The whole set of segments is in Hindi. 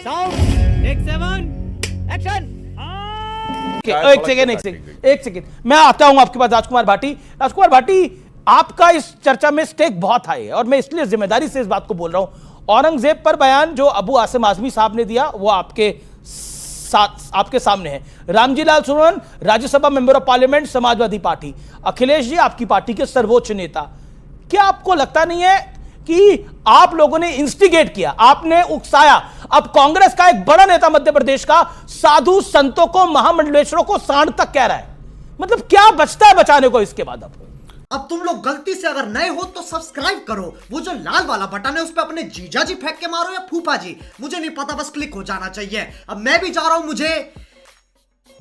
Sound take 7 action. एक सेकेंड मैं आता हूं आपके पास राजकुमार भाटी। राजकुमार भाटी, आपका इस चर्चा में स्टेक बहुत हाई है और मैं इसलिए जिम्मेदारी से इस बात को बोल रहा हूं। औरंगजेब पर बयान जो अबू आसिम आजमी साहब ने दिया वो आपके सामने है। Ramji Lal Suran, Rajya Sabha member of Parliament, Samajwadi Party. Akhilesh ji आपकी पार्टी के सर्वोच्च नेता। क्या आपको लगता नहीं है कि आप लोगों ने इंस्टिगेट किया, आपने उकसाया? अब कांग्रेस का एक बड़ा नेता मध्य प्रदेश का साधु संतों को, महामंडलेश्वरों को सांड तक कह रहा है। मतलब क्या बचता है बचाने को इसके बाद? अब तुम लोग गलती से अगर नए हो तो सब्सक्राइब करो, वो जो लाल वाला बटन है उस पर अपने जीजा जी फेंक के मारो या फूफा जी, मुझे नहीं पता, बस क्लिक हो जाना चाहिए। अब मैं भी जा रहा हूं, मुझे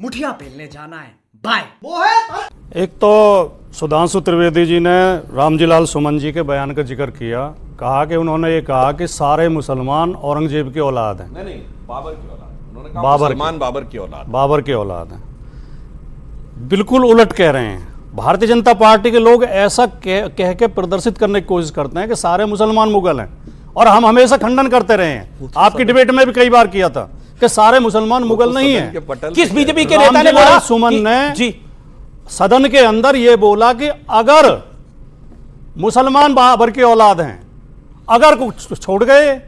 मुठिया पेलने जाना है। बाय। एक तो सुधांशु त्रिवेदी जी ने रामजी लाल सुमन जी के बयान का जिक्र किया, कहा कि उन्होंने ये कहा कि सारे मुसलमान औरंगजेब की औलाद हैं। नहीं, बाबर की औलाद। उन्होंने कहा मुसलमान बाबर की औलाद। बाबर की औलाद हैं। बिल्कुल उलट कह रहे हैं। भारतीय जनता पार्टी के लोग ऐसा कह के प्रदर्शित करने की कोशिश करते हैं कि सारे मुसलमान मुगल हैं, और हम हमेशा खंडन करते रहे हैं। आपकी डिबेट में भी कई बार किया था कि सारे मुसलमान मुगल नहीं हैं। किस बीजेपी के नेता ने बोला? सुमन ने जी सदन के अंदर यह बोला कि अगर मुसलमान बाबर की औलाद हैं, अगर कुछ छोड़ गए,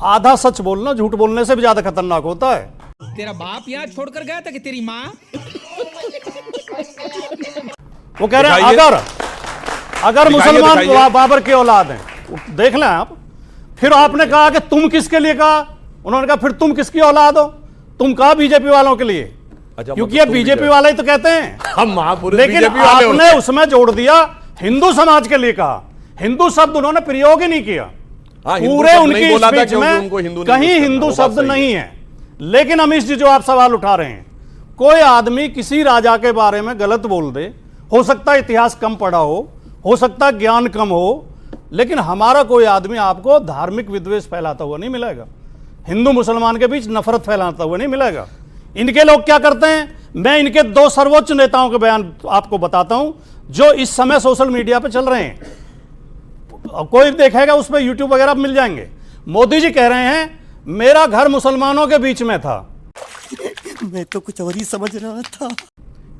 आधा सच बोलना झूठ बोलने से भी ज्यादा खतरनाक होता है। तेरा बाप यहाँ छोड़कर गया था कि तेरी माँ? वो कह रहे हैं अगर मुसलमान बाबर की औलाद हैं, देख लें आप। फिर आपने कहा कि तुम किसके लिए कहा? उन्होंने कहा फिर तुम किसकी औलाद हो? तुम कहा बीजेपी वालों के लिए, क्योंकि ये बीजेपी वाले ही तो कहते हैं हम महापुरुष। लेकिन आपने उसमें जोड़ दिया हिंदू समाज के लिए कहा। हिंदू शब्द उन्होंने प्रयोग ही नहीं किया। पूरे उनकी स्पीच में कहीं हिंदू शब्द नहीं है। लेकिन अमीश जी, जो आप सवाल उठा रहे हैं, कोई आदमी किसी राजा के बारे में गलत बोल दे, हो सकता है इतिहास कम पढ़ा हो सकता है ज्ञान कम हो, लेकिन हमारा कोई आदमी आपको धार्मिक विद्वेष फैलाता हुआ नहीं मिलेगा, हिंदू मुसलमान के बीच नफरत फैलाता हुआ नहीं मिलेगा। इनके लोग क्या करते हैं, मैं इनके दो सर्वोच्च नेताओं के बयान आपको बताता हूं जो इस समय सोशल मीडिया पे चल रहे हैं। कोई देखेगा उस पर यूट्यूब वगैरह मिल जाएंगे। मोदी जी कह रहे हैं मेरा घर मुसलमानों के बीच में था। मैं तो कुछ और ही समझ रहा था।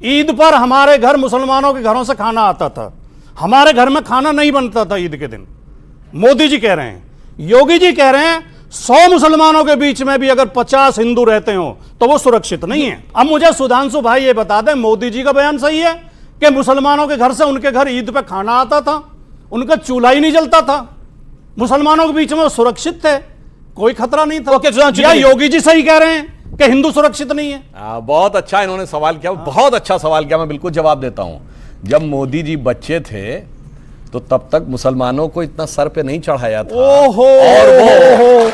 ईद पर हमारे घर मुसलमानों के घरों से खाना आता था, हमारे घर में खाना नहीं बनता था ईद के दिन। मोदी जी कह रहे हैं। योगी जी कह रहे हैं 100 मुसलमानों के बीच में भी अगर 50 हिंदू रहते हो तो वो सुरक्षित नहीं है। अब मुझे सुधांशु भाई ये बता दें, मोदी जी का बयान सही है कि मुसलमानों के घर से उनके घर ईद पे खाना आता था, उनका चूल्हा ही नहीं जलता था, मुसलमानों के बीच में वो सुरक्षित थे, कोई खतरा नहीं था? या योगी जी सही कह रहे हैं कि हिंदू सुरक्षित नहीं है? बहुत अच्छा इन्होंने सवाल किया, बहुत अच्छा सवाल किया। मैं बिल्कुल जवाब देता हूं। जब मोदी जी बच्चे थे तो तब तक मुसलमानों को इतना सर पे नहीं चढ़ाया था। ओहो, और वो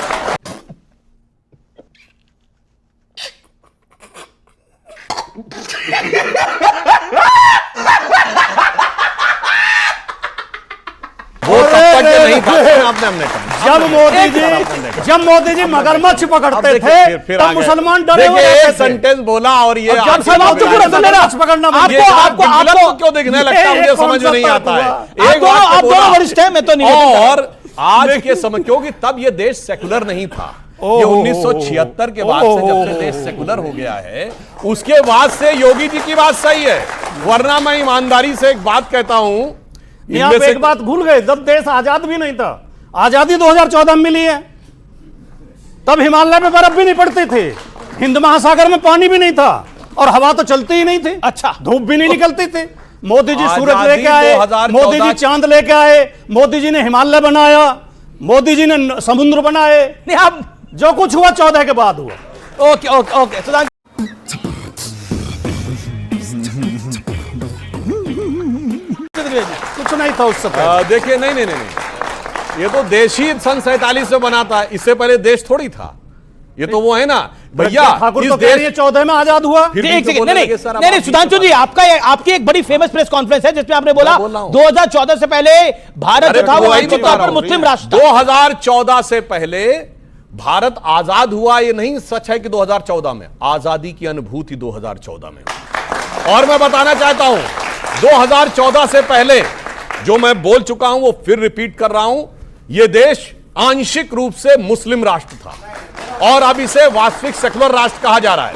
नहीं था। आपने जब मोदी जी मगरमच्छ पकड़ते थे तब मुसलमान डरे हुए थे। सेंटेंस बोला और ये पकड़ना आपको क्यों देखने लगता है, मुझे समझ में नहीं आता है। आप दोनों वरिष्ठ हैं, मैं तो नहीं। और आज के समय, क्योंकि तब ये देश सेकुलर नहीं था, ये 1976 के बाद से जब से देश सेकुलर हो गया है, उसके बाद से योगी जी की बात सही है। वरना मैं ईमानदारी से एक बात कहता हूं, आप एक बात भूल गए, जब देश आजाद भी नहीं था, आजादी 2014 में मिली है, तब हिमालय में बर्फ भी नहीं पड़ती थी, हिंद महासागर में पानी भी नहीं था, और हवा तो चलती ही नहीं थी। अच्छा, धूप भी नहीं निकलती थी। मोदी जी सूरज लेके आए, मोदी जी चांद लेके आए, मोदी जी ने हिमालय बनाया, मोदी जी ने समुद्र बनाए। नहीं, आप जो कुछ हुआ 14 के बाद हुआ। ओके ओके ओके सुधांशु, कुछ नहीं था उस समय। देखिए, नहीं, ये तो देश ही सन 47 में बना था, इससे पहले देश थोड़ी था। ये तो वो है ना भैया, ठाकुर तो कह रही है 14 में आजाद हुआ। नहीं सुधांशु जी, आपकी एक बड़ी फेमस प्रेस कॉन्फ्रेंस है जिसमें आपने बोला 2014 से पहले भारत था वो आंशिक तौर पर मुस्लिम राष्ट्र। 2014 से पहले भारत आजाद हुआ, ये नहीं सच है कि 2014 में। आजादी की अनुभूति 2014 में। और मैं बताना चाहता हूं, 2014 से पहले जो मैं बोल चुका हूं वो फिर रिपीट कर रहा हूं, यह देश आंशिक रूप से मुस्लिम राष्ट्र था। और अब इसे वास्तविक सेकुलर राष्ट्र कहा जा रहा है।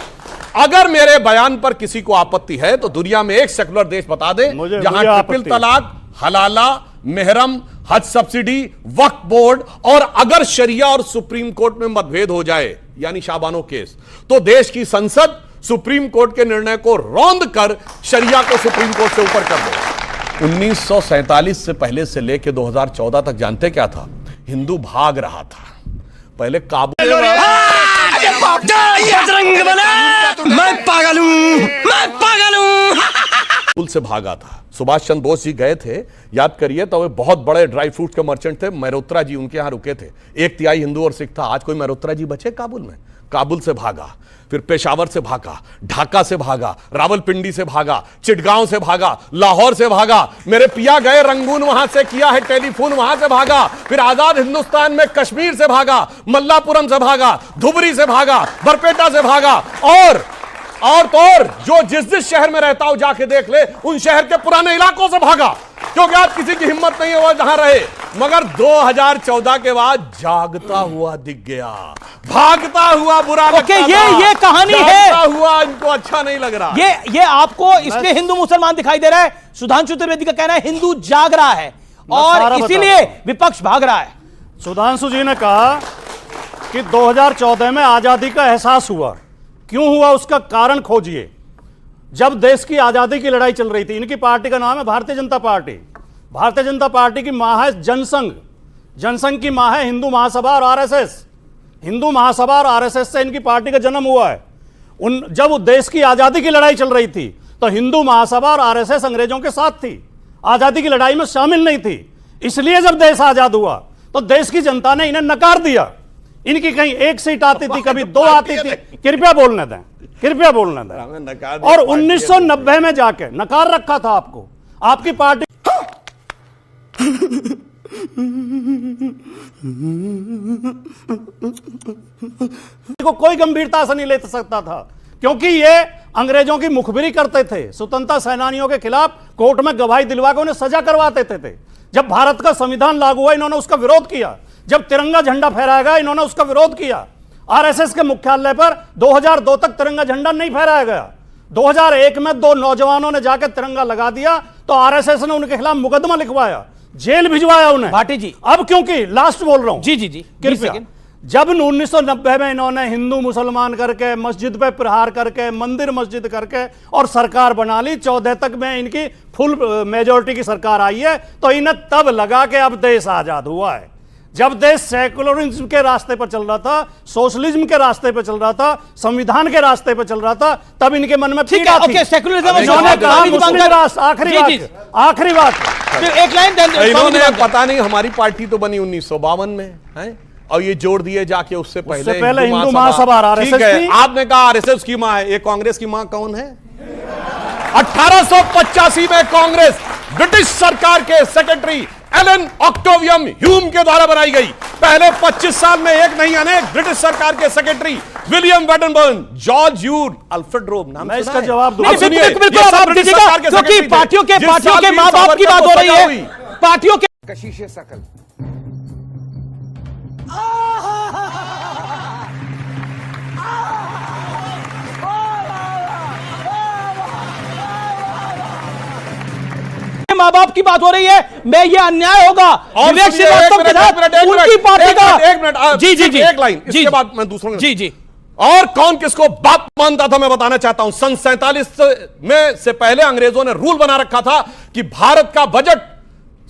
अगर मेरे बयान पर किसी को आपत्ति है तो दुनिया में एक सेकुलर देश बता दे जहां ट्रिपल तलाक, हलाला, मेहरम, हज सब्सिडी, वक्फ बोर्ड और अगर शरिया और सुप्रीम कोर्ट में मतभेद हो जाए यानी शाबानो केस, तो देश की संसद सुप्रीम कोर्ट के निर्णय को रौंद कर शरिया को सुप्रीम कोर्ट से ऊपर कर दे। 1947 से पहले से लेकर 2014 तक जानते क्या था? हिंदू भाग रहा था। पहले काबुल से भागा था। सुभाष चंद्र बोस जी गए थे, याद करिए, तो वे बहुत बड़े ड्राई फ्रूट के मर्चेंट थे। मेहरोत्रा जी उनके यहां रुके थे। 1/3 हिंदू और सिख था। आज कोई मेहरोत्रा जी बचे काबुल में? काबुल से भागा, फिर पेशावर से भागा, ढाका से भागा, रावलपिंडी से भागा, चिटगांव से भागा, लाहौर से भागा, मेरे पिया गए रंगून, वहां से किया है टेलीफोन, वहां से भागा, फिर आजाद हिंदुस्तान में कश्मीर से भागा, मल्लापुरम से भागा, धुबरी से भागा, बरपेटा से भागा, और तो और जो जिस शहर में रहता हो जाके देख ले, उन शहर के पुराने इलाकों से भागा, क्योंकि आज किसी की हिम्मत नहीं है वो जहां रहे। मगर 2014 के बाद जागता हुआ दिख गया, भागता हुआ बुरा लगता ये कहानी है, हुआ इनको अच्छा नहीं लग रहा। ये आपको इसलिए हिंदू मुसलमान दिखाई दे रहा है। सुधांशु त्रिवेदी का कहना है हिंदू जाग रहा है और इसीलिए विपक्ष भाग रहा है। सुधांशु जी ने कहा कि 2014 में आजादी का एहसास हुआ। क्यों हुआ उसका कारण खोजिए। जब देश की आजादी की लड़ाई चल रही थी, इनकी पार्टी का नाम है भारतीय जनता पार्टी। भारतीय जनता पार्टी की मां है जनसंघ, जनसंघ की मां है हिंदू महासभा और आरएसएस। हिंदू महासभा और आरएसएस से इनकी पार्टी का जन्म हुआ है। जब देश की आजादी की लड़ाई चल रही थी तो हिंदू महासभा और आरएसएस अंग्रेजों के साथ थी, आजादी की लड़ाई में शामिल नहीं थी। इसलिए जब देश आजाद हुआ तो देश की जनता ने इन्हें नकार दिया। इनकी कहीं 1 सीट आती थी, कभी 2 आती थी। कृपया बोलने दें, कृपया बोलने दें। और 1990 में जाके नकार रखा था आपको, आपकी पार्टी को कोई गंभीरता से नहीं ले सकता था, क्योंकि ये अंग्रेजों की मुखबिरी करते थे। स्वतंत्रता सेनानियों के खिलाफ कोर्ट में गवाही दिलवा के उन्हें सजा करवाते थे। जब भारत का संविधान लागू हुआ इन्होंने उसका विरोध किया। जब तिरंगा झंडा फहराया गया इन्होंने उसका विरोध किया। आरएसएस के मुख्यालय पर 2002 तक तिरंगा झंडा नहीं फहराया गया। 2001 में 2 नौजवानों ने जाकर तिरंगा लगा दिया तो आरएसएस ने उनके खिलाफ मुकदमा लिखवाया, जेल भिजवाया उन्हें। भाटी जी, अब क्योंकि लास्ट बोल रहा हूं, जी कृपया, जब 1990 में इन्होंने हिंदू मुसलमान करके, मस्जिद पे प्रहार करके, मंदिर मस्जिद करके और सरकार बना ली, 14 तक में इनकी फुल मेजोरिटी की सरकार आई है, तो इन्हें तब लगा कि अब देश आजाद हुआ है। जब देश सेकुलरिज्म के रास्ते पर चल रहा था, सोशलिज्म के रास्ते पर चल रहा था, संविधान के रास्ते पर चल रहा था, तब इनके मन में ठीक है। ओके, सेकुलरिज्म आखिरी बात एक लाइन इन्होंने पता नहीं, हमारी पार्टी तो बनी 1952 में है और ये जोड़ दिए जाके उससे पहले हिंदू महासभा आरएसएस थी। आपने कहा आरएसएस की मां है, ये कांग्रेस की मां कौन है? 1885 में कांग्रेस ब्रिटिश सरकार के सेक्रेटरी एलन ऑक्टेवियम ह्यूम के द्वारा बनाई गई। पहले 25 साल में एक नहीं अनेक ब्रिटिश सरकार के secretary William Wedderburn, George Yule, Alfred Rome, नाम मैं इसका जवाब दूंगा। क्योंकि पार्टियों के मां बाप की बात हो रही है, पार्टियों के कशिश सकल। मां बाप की बात हो रही है। मैं ये अन्याय होगा विवेक श्रीवास्तव के साथ उनकी पार्टी का। एक मिनट, जी एक लाइन, इसके बाद मैं दूसरों जी और कौन किसको बाप मानता था मैं बताना चाहता हूं। सन 47 में से पहले अंग्रेजों ने रूल बना रखा था कि भारत का बजट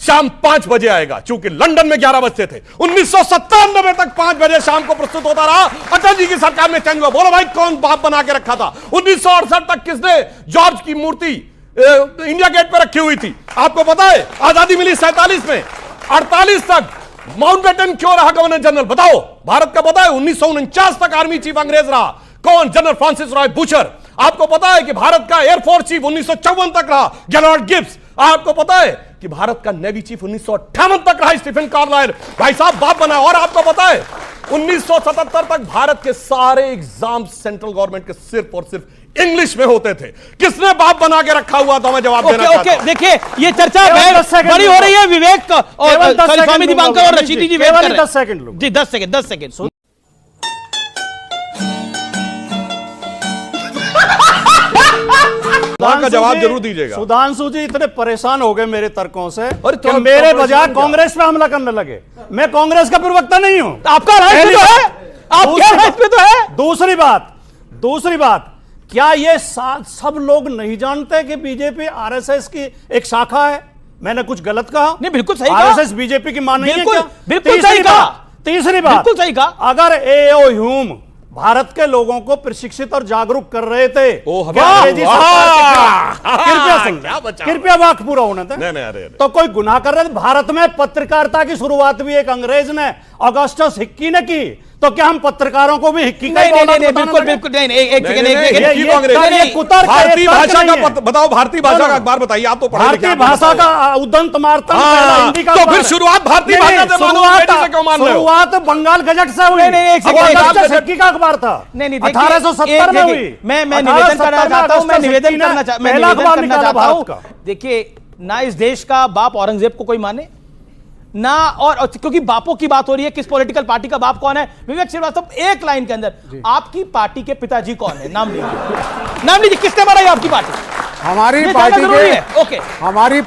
शाम 5 बजे आएगा, चूंकि लंदन में 11 बजते थे। 1997 तक 5 बजे शाम को प्रस्तुत होता रहा। अटल जी की सरकार में चेंज हुआ। बोलो भाई कौन बाप बना के रखा था? 1968 तक किसने जॉर्ज की मूर्ति इंडिया गेट पर रखी हुई थी? आपको पता है? आजादी मिली 47 में, 48 तक माउंटबेटन क्यों रहा गवर्नर जनरल? बताओ, भारत का पता है? 1949 तक आर्मी चीफ अंग्रेज रहा। कौन? General Francis Roy butcher. आपको पता है कि भारत का एयरफोर्स चीफ 1954 तक रहा गैलॉर्ड गिब्स। आपको पता है कि भारत का नेवी चीफ 1958 तक रहा स्टीफन कार्लाइल। भाई साहब बाप बना। और आपको पता है 1977 तक भारत के सारे एग्जाम सेंट्रल गवर्नमेंट के सिर्फ और सिर्फ इंग्लिश में होते थे। किसने बाप बना के रखा हुआ था? मैं जवाब देना चाहता हूं। देखिए ये चर्चा बड़ी हो रही है। विवेक और स्वामी दीपांकर और रशीदी जी 10 सेकंड जी 10 सेकंड का जवाब जरूर दीजिएगा। सुधांशु जी इतने परेशान हो गए मेरे तर्कों से अरे कि मेरे बजाय कांग्रेस पे हमला करने लगे। मैं कांग्रेस का प्रवक्ता नहीं हूं। आपका राइट तो है, आपके राइट पे तो है। दूसरी बात, क्या ये सब लोग नहीं जानते कि बीजेपी आरएसएस की एक शाखा है? मैंने कुछ गलत कहा? नहीं, बिल्कुल सही कहा। आरएसएस बीजेपी की मान नहीं है क्या? बिल्कुल सही कहा। तीसरी बात, बिल्कुल सही कहा। अगर एओ ह्यूम भारत के लोगों को प्रशिक्षित और जागरूक कर रहे थे, कृपया वाक्य पूरा होने दें। तो कोई गुनाह कर रहे थे? भारत में पत्रकारिता की शुरुआत भी एक अंग्रेज ने, ऑगस्टस हिक्की ने की, तो क्या हम पत्रकारों को भी हिक्की का नहीं, बिल्कुल नहीं, एक भारतीय भाषा का बताओ, भारतीय भाषा का अखबार बताइए। आप तो भारतीय भाषा का उदंत मार्तन हिंदी का, तो फिर शुरुआत भारतीय भाषा से क्यों मान रहे हो? शुरुआत बंगाल गजट से हुई। हिक्की का अखबार था, 1870 में हुई। मैं निवेदन करना चाहता हूं, देखिए, ना इस देश का बाप औरंगजेब को कोई माने ना, और क्योंकि बापों की बात हो रही है, किस पॉलिटिकल पार्टी का बाप कौन है? विवेक श्रीवास्तव, एक लाइन के अंदर आपकी पार्टी के पिताजी कौन है? नाम लीजिए, नाम लीजिए, किसने बनाई आपकी पार्टी? हमारी पार्टी के, ओके, हमारी